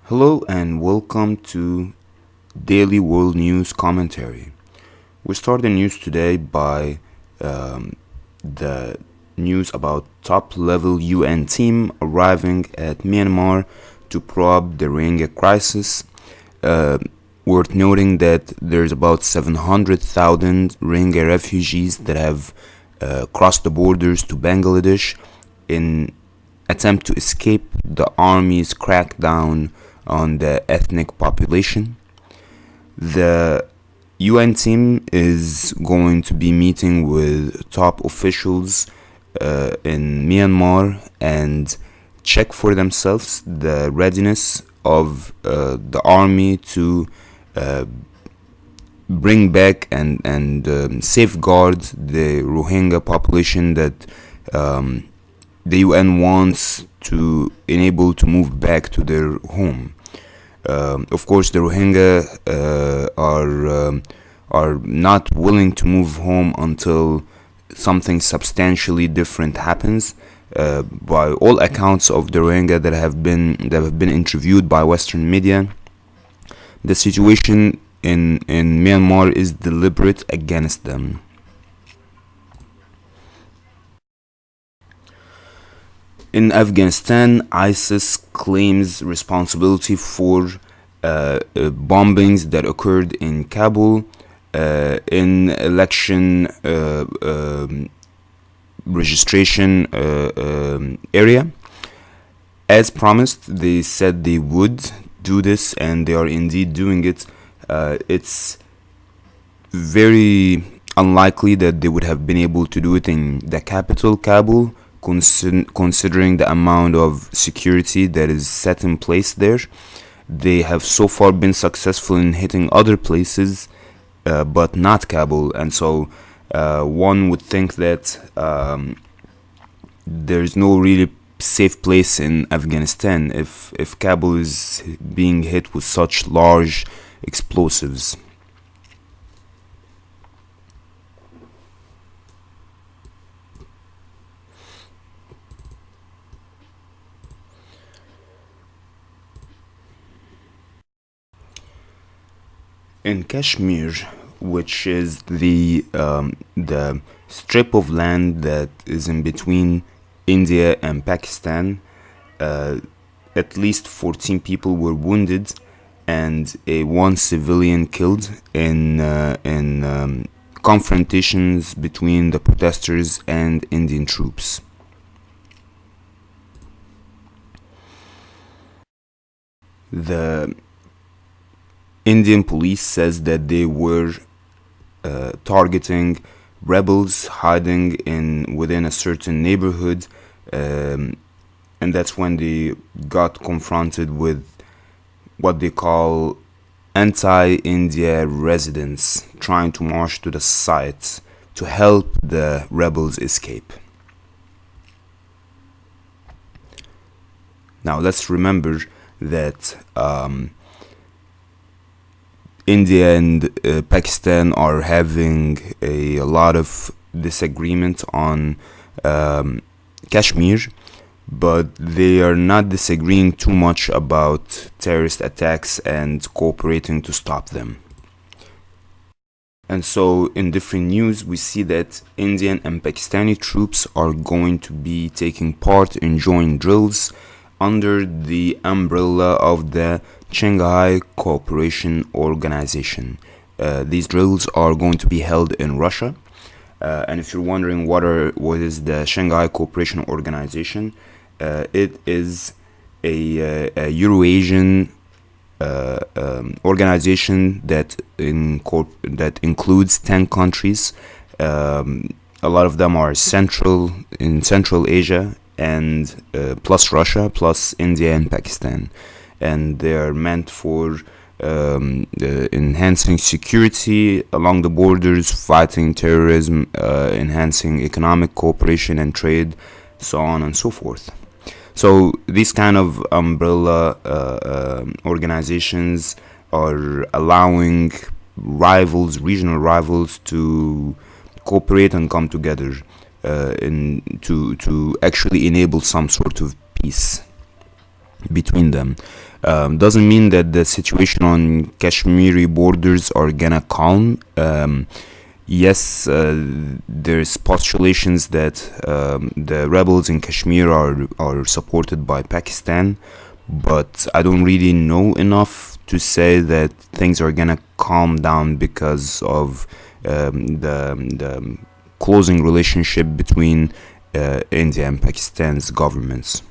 Hello and welcome to Daily World News Commentary. We start the news today by the news about top-level UN team arriving at Myanmar to probe the Rohingya crisis. Uh, Worth noting that there's about 700,000 Rohingya refugees that have crossed the borders to Bangladesh in attempt to escape the army's crackdown on the ethnic population. The UN team is going to be meeting with top officials in Myanmar and check for themselves the readiness of the army to uh, bring back and safeguard the Rohingya population that the UN wants to enable to move back to their home. Of course, the Rohingya are not willing to move home until something substantially different happens. By all accounts of the Rohingya that have been interviewed by Western media, the situation in Myanmar is deliberate against them. In Afghanistan, ISIS claims responsibility for bombings that occurred in Kabul in election registration area. As promised, they said they would do this, and they are indeed doing it. It's very unlikely that they would have been able to do it in the capital, Kabul, considering the amount of security that is set in place there. They have so far been successful in hitting other places, but not Kabul, and so one would think that there's no really safe place in Afghanistan if Kabul is being hit with such large explosives. In Kashmir, which is the strip of land that is in between India and Pakistan, uh, at least 14 people were wounded and one civilian killed in confrontations between the protesters and Indian troops. The Indian police says that they were targeting rebels hiding in within a certain neighborhood, um, and that's when they got confronted with what they call anti-India residents trying to march to the site to help the rebels escape. Now let's remember that India and Pakistan are having a lot of disagreement on um, Kashmir, but they are not disagreeing too much about terrorist attacks and cooperating to stop them. And so, in different news, we see that Indian and Pakistani troops are going to be taking part in joint drills under the umbrella of the Shanghai Cooperation Organization. These drills are going to be held in Russia. And if you're wondering what is the Shanghai Cooperation Organization, it is a Eurasian organization that includes 10 countries. A lot of them are in Central Asia, and plus Russia, plus India and Pakistan, and they are meant for enhancing security along the borders, fighting terrorism, enhancing economic cooperation and trade, so on and so forth. So these kind of umbrella organizations are allowing regional rivals, to cooperate and come together to actually enable some sort of peace. between them. Doesn't mean that the situation on Kashmiri borders are gonna calm. Yes, there's postulations that the rebels in Kashmir are supported by Pakistan, but I don't really know enough to say that things are gonna calm down because of the closing relationship between India and Pakistan's governments.